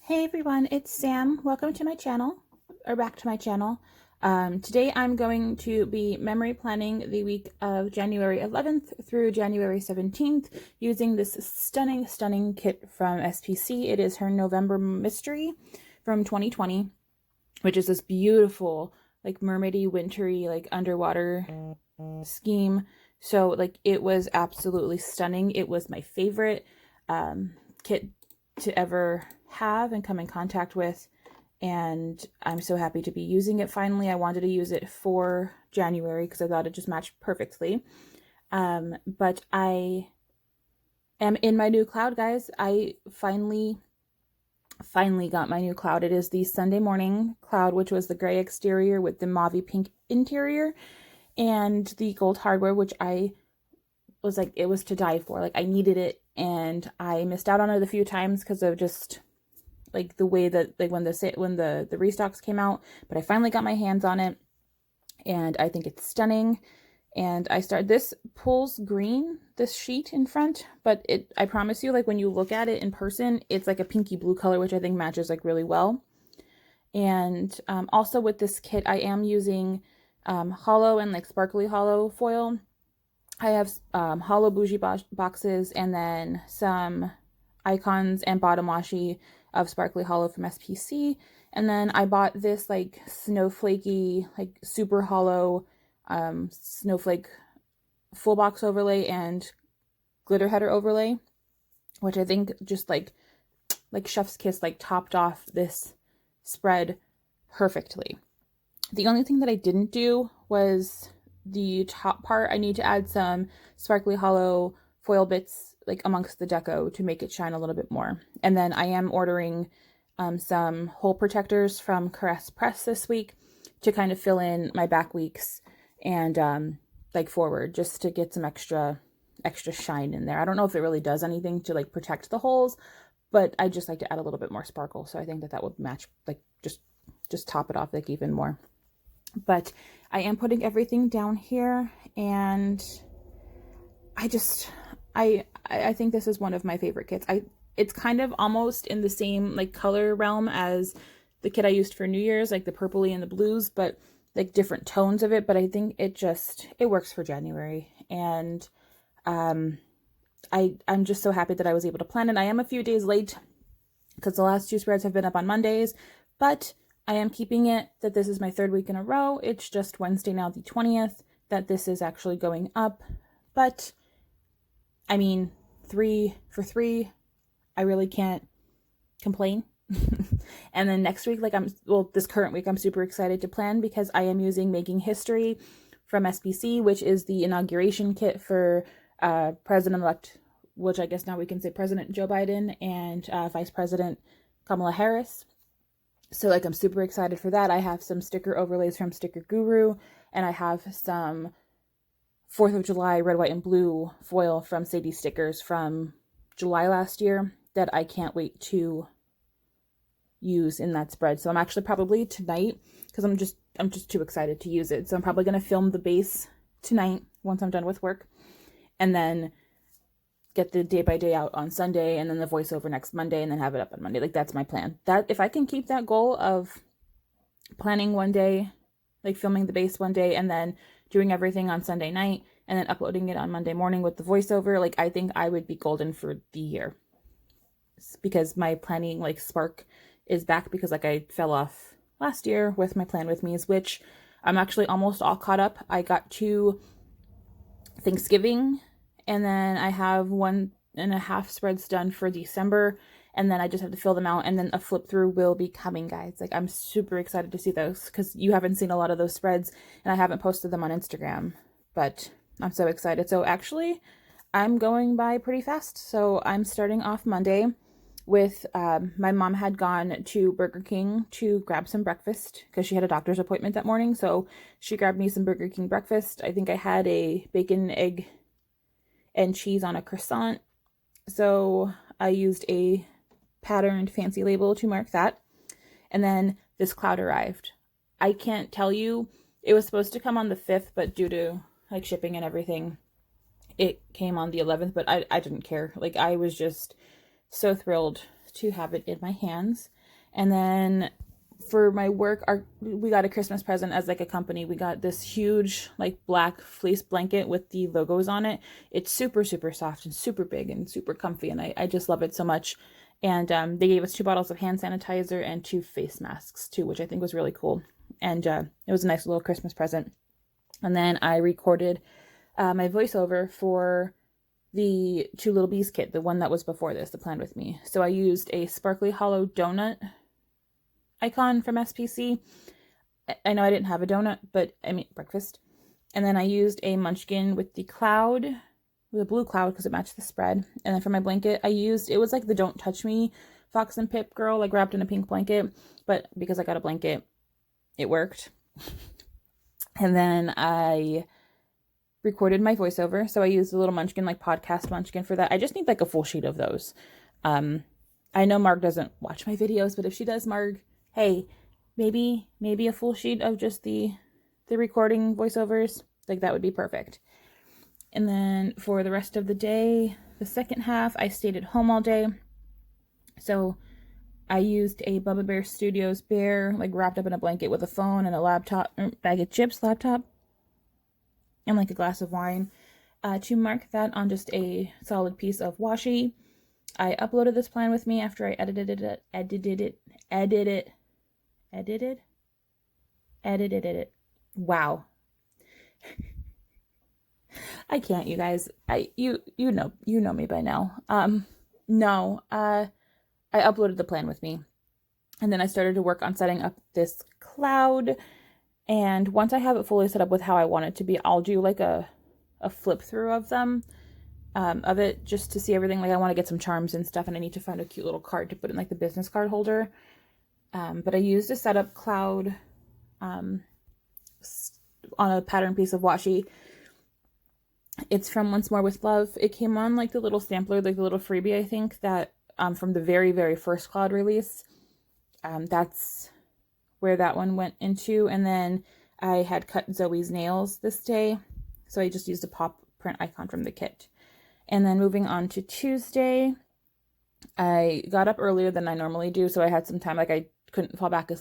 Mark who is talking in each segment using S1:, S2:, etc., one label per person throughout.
S1: Hey everyone, it's Sam. Welcome to my channel, or back to my channel. Today I'm going to be memory planning the week of January 11th through January 17th using this stunning kit from SPC. It is her November Mystery from 2020, which is this beautiful, like mermaidy, wintry, like underwater scheme. So like it was absolutely stunning. It was my favorite kit to ever have and come in contact with, and I'm so happy to be using it finally. I wanted to use it for January because I thought it just matched perfectly. But I am in my new cloud, guys. I finally got my new cloud. It is the Sunday morning cloud, which was the gray exterior with the mauvey pink interior and the gold hardware, which I was like, it was to die for. Like I needed it, and I missed out on it a few times because of just like the way that like when the restocks came out. But I finally got my hands on it, and I think it's stunning. And this pulls green, this sheet in front, but I promise you, like when you look at it in person, it's like a pinky blue color, which I think matches like really well. And also with this kit, I am using hollow and like sparkly hollow foil. I have hollow bougie boxes, and then some icons and bottom washi of sparkly hollow from SPC. And then I bought this like snowflakey, like super hollow snowflake full box overlay and glitter header overlay, which I think just like chef's kiss, like topped off this spread perfectly. The only thing that I didn't do was the top part. I need to add some sparkly hollow foil bits like amongst the deco to make it shine a little bit more. And then I am ordering some hole protectors from Caress Press this week to kind of fill in my back weeks and like forward, just to get some extra shine in there. I don't know if it really does anything to like protect the holes, but I just like to add a little bit more sparkle. So I think that would match, like just top it off like even more. But I am putting everything down here, and I think this is one of my favorite kits. It's kind of almost in the same like color realm as the kit I used for New Year's, like the purpley and the blues, but like different tones of it. But I think it works for January, and I'm just so happy that I was able to plan it. I am a few days late because the last two spreads have been up on Mondays, but I am keeping it that this is my third week in a row. It's just Wednesday now, the 20th, that this is actually going up. But I mean, 3 for 3, I really can't complain. And then next week, this current week, I'm super excited to plan because I am using Making History from SPC, which is the inauguration kit for President-elect, which I guess now we can say President Joe Biden, and Vice President Kamala Harris. So like I'm super excited for that. I have some sticker overlays from Sticker Guru, and I have some 4th of July red, white, and blue foil from Sadie Stickers from July last year that I can't wait to use in that spread. So I'm actually probably tonight, because I'm just too excited to use it. So I'm probably going to film the base tonight once I'm done with work, and then get the day by day out on Sunday, and then the voiceover next Monday, and then have it up on Monday. Like that's my plan. That if I can keep that goal of planning one day, like filming the base one day, and then doing everything on Sunday night, and then uploading it on Monday morning with the voiceover, like I think I would be golden for the year. Because my planning like spark is back, because like I fell off last year with my Plan With Me's, which I'm actually almost all caught up. I got to Thanksgiving, and then I have 1.5 spreads done for December, and then I just have to fill them out, and then a flip through will be coming, guys. Like I'm super excited to see those, because you haven't seen a lot of those spreads, and I haven't posted them on Instagram, but I'm so excited. So actually, I'm going by pretty fast. So I'm starting off Monday with my mom had gone to Burger King to grab some breakfast because she had a doctor's appointment that morning. So she grabbed me some Burger King breakfast. I think I had a bacon, egg, and cheese on a croissant. So I used a patterned fancy label to mark that. And then this cloud arrived. I can't tell you, it was supposed to come on the 5th, but due to like shipping and everything, it came on the 11th, but I didn't care. Like I was just so thrilled to have it in my hands. And then for my work, we got a Christmas present as like a company. We got this huge like black fleece blanket with the logos on it. It's super, super soft and super big and super comfy. And I just love it so much. And they gave us 2 bottles of hand sanitizer and 2 face masks too, which I think was really cool. And it was a nice little Christmas present. And then I recorded my voiceover for the 2 Little Bees kit, the one that was before this, the Plan With Me. So I used a sparkly hollow donut icon from SPC. I know I didn't have a donut, but I mean breakfast. And then I used a munchkin with the cloud, with a blue cloud because it matched the spread. And then for my blanket, it was like the Don't Touch Me Fox and Pip girl, like wrapped in a pink blanket. But because I got a blanket, it worked. And then I recorded my voiceover. So I used a little munchkin, like podcast munchkin for that. I just need like a full sheet of those. I know Marg doesn't watch my videos, but if she does, Marg, hey, maybe a full sheet of just the recording voiceovers, like that would be perfect. And then for the rest of the day, the second half, I stayed at home all day. So I used a Bubba Bear Studios bear, like wrapped up in a blanket with a phone and a laptop, bag of chips, laptop, and like a glass of wine, to mark that on just a solid piece of washi. I uploaded this Plan With Me after I edited it. Wow. I can't, you guys. You know me by now. I uploaded the Plan With Me, and then I started to work on setting up this cloud. And once I have it fully set up with how I want it to be, I'll do like a flip through of them, of it, just to see everything. Like I want to get some charms and stuff, and I need to find a cute little card to put in like the business card holder. But I used a setup cloud on a pattern piece of washi. It's from Once More With Love. It came on like the little sampler, like the little freebie, I think, that from the very, very first cloud release. That's where that one went into. And then I had cut Zoe's nails this day, so I just used a pop print icon from the kit. And then moving on to Tuesday, I got up earlier than I normally do, so I had some time. Like I couldn't fall back.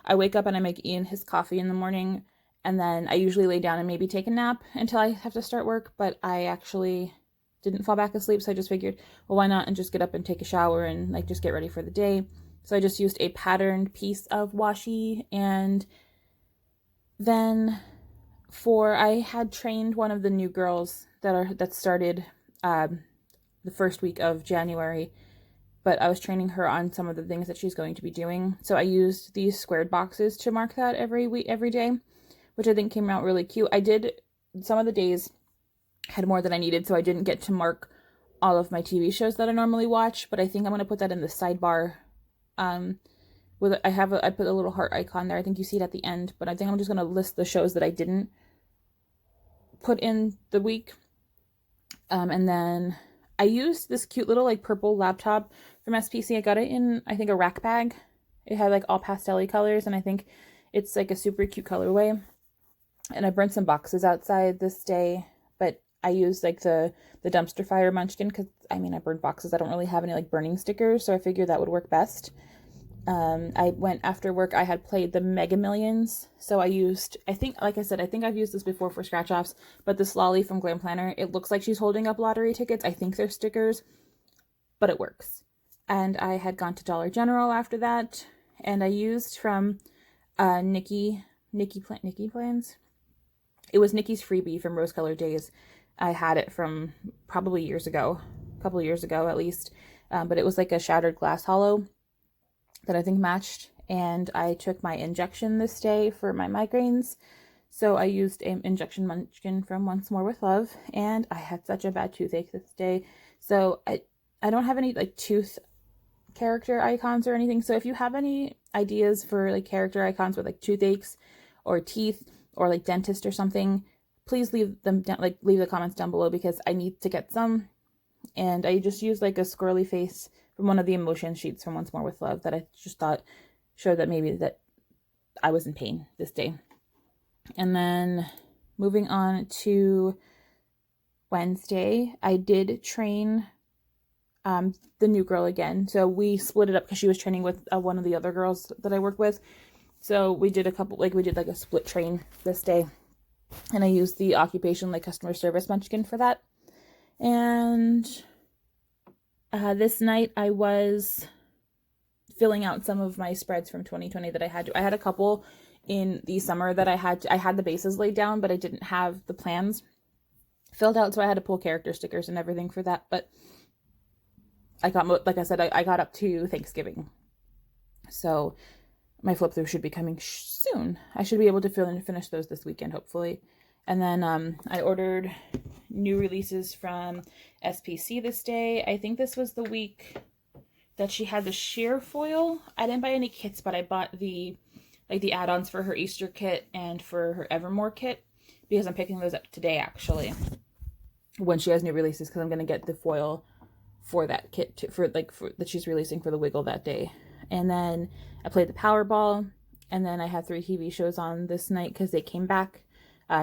S1: I wake up and I make Ian his coffee in the morning, and then I usually lay down and maybe take a nap until I have to start work, but I actually didn't fall back asleep, so I just figured, well, why not, and just get up and take a shower and like just get ready for the day. So I just used a patterned piece of washi. And then I had trained one of the new girls that started the first week of January, but I was training her on some of the things that she's going to be doing. So I used these squared boxes to mark that every day, which I think came out really cute. I did, some of the days had more than I needed, so I didn't get to mark all of my TV shows that I normally watch, but I think I'm going to put that in the sidebar. I put a little heart icon there. I think you see it at the end, but I think I'm just going to list the shows that I didn't put in the week. And then I used this cute little like purple laptop from SPC. I got it in, I think, a rack bag. It had like all pastel-y colors, and I think it's like a super cute colorway. And I burnt some boxes outside this day, but I used like the dumpster fire munchkin because I burned boxes. I don't really have any like burning stickers, so I figured that would work best. I went after work. I had played the Mega Millions, so I used, I think I've used this before for scratch offs, but this Lolly from Glam Planner, it looks like she's holding up lottery tickets. I think they're stickers, but it works. And I had gone to Dollar General after that, and I used from Nikki Plans. It was Nikki's freebie from Rose Colored Days. I had it from probably a couple years ago at least, but it was like a shattered glass hollow that I think matched. And I took my injection this day for my migraines, so I used an injection munchkin from Once More With Love. And I had such a bad toothache this day, so I don't have any like tooth character icons or anything. So if you have any ideas for like character icons with like toothaches or teeth or like dentist or something, please leave the comments down below, because I need to get some. And I just used like a squirrely face from one of the emotion sheets from Once More With Love that I just thought showed that maybe that I was in pain this day. And then moving on to Wednesday, I did train the new girl again. So we split it up because she was training with one of the other girls that I work with. So we did we did like a split train this day. And I used the occupation like customer service munchkin for that. And this night I was filling out some of my spreads from 2020 that I had to. I had a couple in the summer that I had the bases laid down, but I didn't have the plans filled out, so I had to pull character stickers and everything for that. But I got, like I said, I got up to Thanksgiving, so my flip through should be coming soon. I should be able to finish those this weekend, hopefully. And then I ordered new releases from SPC this day. I think this was the week that she had the sheer foil. I didn't buy any kits, but I bought the add-ons for her Easter kit and for her Evermore kit, because I'm picking those up today actually when she has new releases, because I'm going to get the foil for that kit for that she's releasing for the Wiggle that day. And then I played the Powerball, and then I had 3 TV shows on this night because they came back.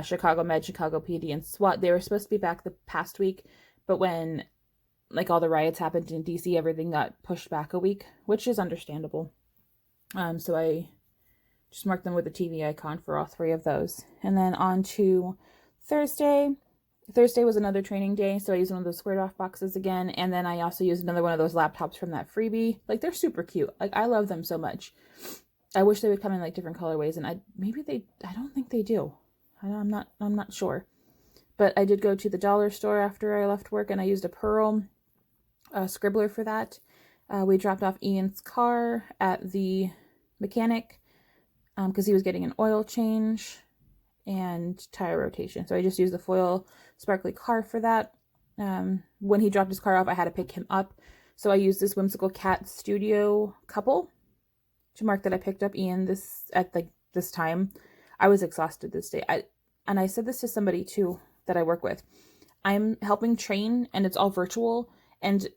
S1: Chicago Med, Chicago PD, and SWAT. They were supposed to be back the past week, but when all the riots happened in DC, everything got pushed back a week, which is understandable. So I just marked them with the TV icon for all 3 of those. And then on to Thursday. Thursday was another training day, so I used one of those squared off boxes again, and then I also used another one of those laptops from that freebie. They're super cute. I love them so much. I wish they would come in different colorways, and I don't think they do. I'm not sure. But I did go to the dollar store after I left work, and I used a Pearl scribbler for that. We dropped off Ian's car at the mechanic because he was getting an oil change and tire rotation. So I just used the foil sparkly car for that. When he dropped his car off, I had to pick him up. So I used this Whimsical Cat Studio couple to mark that I picked up Ian at this time. I was exhausted this day. I said this to somebody too that I work with. I'm helping train, and it's all virtual, and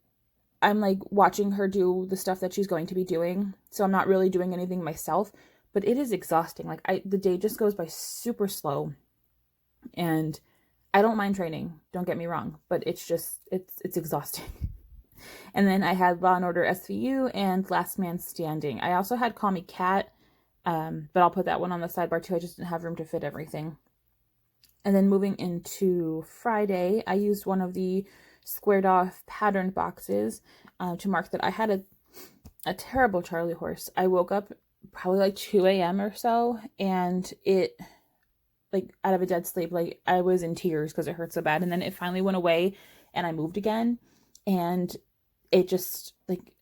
S1: I'm watching her do the stuff that she's going to be doing. So I'm not really doing anything myself, but it is exhausting. The day just goes by super slow, and I don't mind training, don't get me wrong, but it's exhausting. And then I had Law & Order SVU and Last Man Standing. I also had Call Me Cat, but I'll put that one on the sidebar too. I just didn't have room to fit everything. And then moving into Friday, I used one of the squared off patterned boxes to mark that I had a terrible Charlie horse. I woke up probably 2 a.m. or so, and it out of a dead sleep, I was in tears because it hurt so bad. And then it finally went away, and I moved again, and it just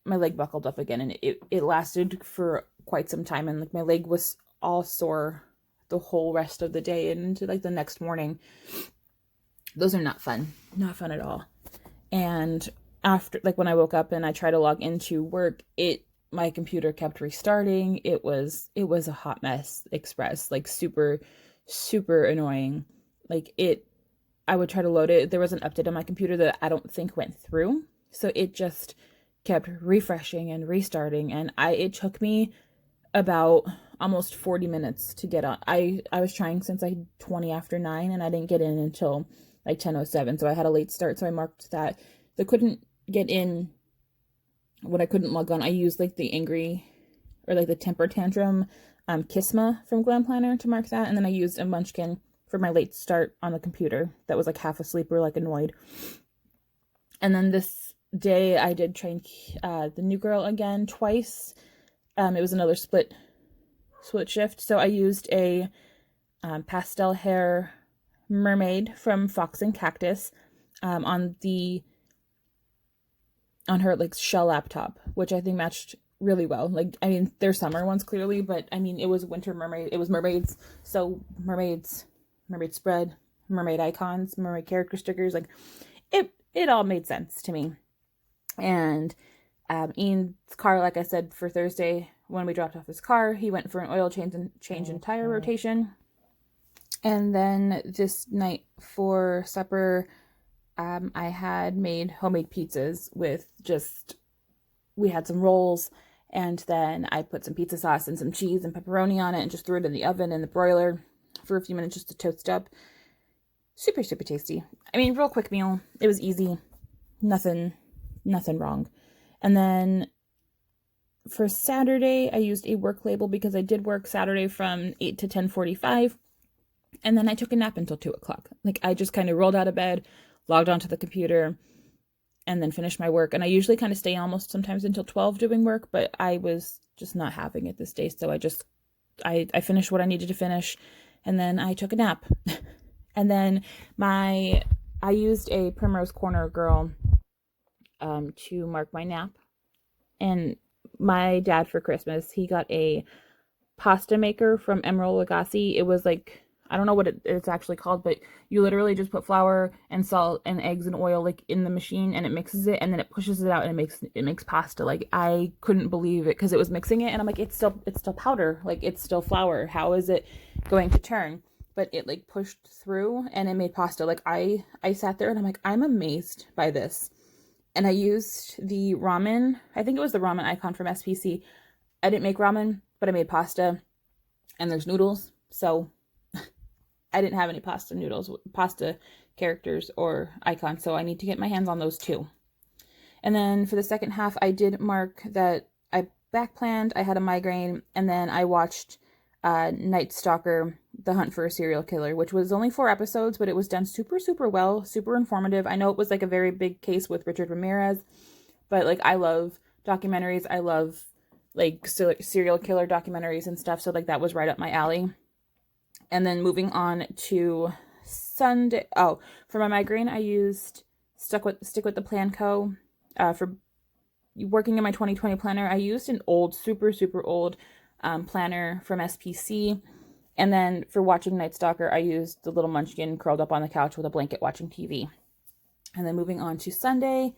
S1: my leg buckled up again, and it lasted for quite some time, and my leg was all sore the whole rest of the day and into the next morning. Those are not fun at all. And after when I woke up and I tried to log into work, my computer kept restarting. It was a hot mess express, super annoying. I would try to load it. There was an update on my computer that I don't think went through, so it just kept refreshing and restarting, and it took me about almost 40 minutes to get on. I was trying since 20 after 9, and I didn't get in until 10:07, so I had a late start. So I marked that. I couldn't get in when I couldn't log on. I used the angry or the temper tantrum Kisma from Glam Planner to mark that, and then I used a munchkin for my late start on the computer that was half asleep or annoyed. And then this day I did train the new girl again twice. It was another split shift. So I used a pastel hair mermaid from Fox and Cactus on her shell laptop, which I think matched really well. There's summer ones clearly, but it was winter mermaid. It was mermaids. So mermaid spread, mermaid icons, mermaid character stickers. It all made sense to me. And Ian's car, like I said, for Thursday, when we dropped off his car, he went for an oil change and tire rotation. And then this night for supper, I had made homemade pizzas we had some rolls, and then I put some pizza sauce and some cheese and pepperoni on it and just threw it in the oven in the broiler for a few minutes just to toast up. Super, super tasty. Real quick meal. It was easy. Nothing nothing wrong. And then for Saturday, I used a work label because I did work Saturday from 8 to 10:45. And then I took a nap until 2 o'clock. Like, I just kind of rolled out of bed, logged onto the computer, and then finished my work. And I usually kind of stay almost sometimes until 12 doing work, but I was just not having it this day. So I finished what I needed to finish, and then I took a nap. And then I used a Primrose Corner girl to mark my nap. And my dad for Christmas, he got a pasta maker from Emerald Lagasse. It was like, I don't know what it's actually called, but you literally just put flour and salt and eggs and oil like in the machine, and it mixes it, and then it pushes it out, and it makes pasta. Like, I couldn't believe it because it was mixing it, and I'm like, it's still powder, like it's still flour. How is it going to turn? But it like pushed through and it made pasta. Like, I sat there and I'm like, I'm amazed by this. And I used the ramen. I think it was the ramen icon from SPC. I didn't make ramen, but I made pasta, and there's noodles. So I didn't have any pasta characters or icons, so I need to get my hands on those too. And then for the second half, I did mark that I back planned, I had a migraine, and then I watched Night Stalker, The Hunt for a Serial Killer, which was only 4 episodes, but it was done super, super well, super informative. I know it was like a very big case with Richard Ramirez, but like, I love documentaries. I love like serial killer documentaries and stuff, so like that was right up my alley. And then moving on to Sunday, for my migraine, I used Stick with the Plan Co. For working in my 2020 planner, I used an old, super, super old planner from SPC. And then for watching Night Stalker, I used the little munchkin curled up on the couch with a blanket watching TV. And then moving on to Sunday,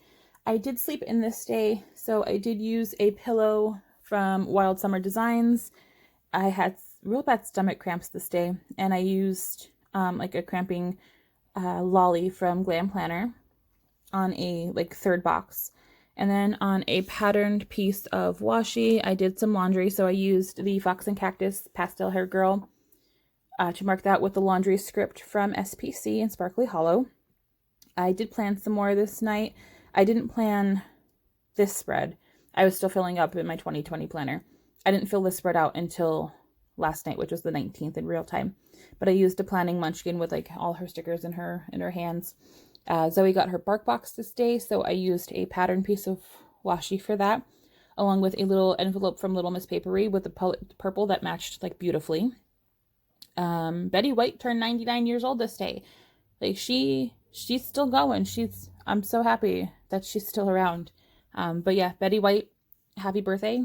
S1: I did sleep in this day, so I did use a pillow from Wild Summer Designs. I had real bad stomach cramps this day, and I used like a cramping lolly from Glam Planner on a like 3rd box. And then on a patterned piece of washi, I did some laundry, so I used the Fox and Cactus Pastel Hair Girl to mark that with the laundry script from SPC and Sparkly Hollow. I did plan some more this night. I didn't plan this spread. I was still filling up in my 2020 planner. I didn't fill this spread out until last night, which was the 19th in real time. But I used a planning munchkin with like all her stickers in her hands. Zoe got her bark box this day, so I used a pattern piece of washi for that, along with a little envelope from Little Miss Papery with the purple that matched like beautifully. Betty White turned 99 years old this day. Like, she's still going. I'm so happy that she's still around. But yeah, Betty White, happy birthday.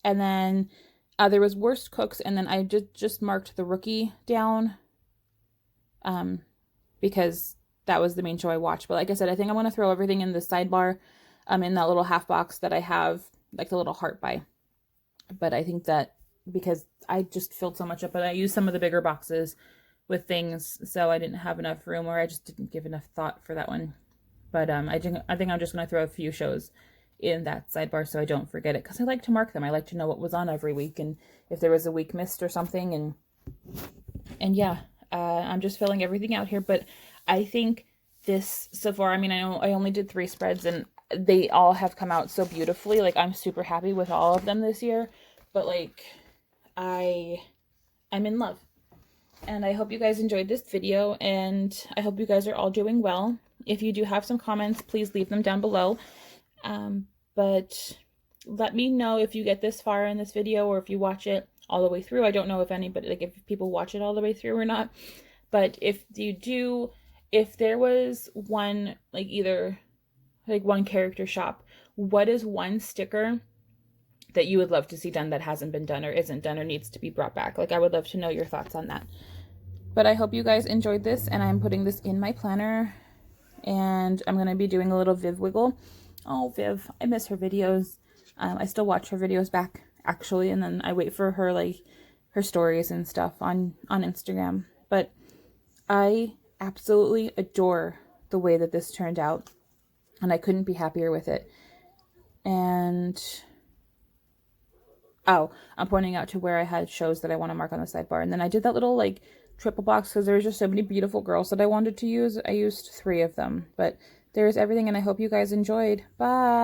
S1: And then there was Worst Cooks, and then I just marked The Rookie down because that was the main show I watched. But like I said, I think I'm going to throw everything in the sidebar in that little half box that I have, like the little heart by. But I think that because I just filled so much up, but I used some of the bigger boxes with things, so I didn't have enough room, or I just didn't give enough thought for that one. But I think I'm just going to throw a few shows in that sidebar so I don't forget it, because I like to mark them. I like to know what was on every week and if there was a week missed or something. And yeah, I'm just filling everything out here. But I think this so far, I mean, I know I only did 3 spreads and they all have come out so beautifully. Like, I'm super happy with all of them this year, but like I'm in love. And I hope you guys enjoyed this video, and I hope you guys are all doing well. If you do have some comments, please leave them down below. But let me know if you get this far in this video, or if you watch it all the way through. I don't know if anybody, like, if people watch it all the way through or not. But if you do, if there was one, like, either like one character shop, what is one sticker that you would love to see done that hasn't been done or isn't done or needs to be brought back? Like, I would love to know your thoughts on that. But I hope you guys enjoyed this, and I'm putting this in my planner, and I'm going to be doing a little Viv wiggle. Oh, Viv, I miss her videos. I still watch her videos back, actually, and then I wait for her, like, her stories and stuff on Instagram. But I absolutely adore the way that this turned out, and I couldn't be happier with it. And oh, I'm pointing out to where I had shows that I want to mark on the sidebar. And then I did that little, like, triple box because there was just so many beautiful girls that I wanted to use. I used 3 of them, but there's everything, and I hope you guys enjoyed. Bye!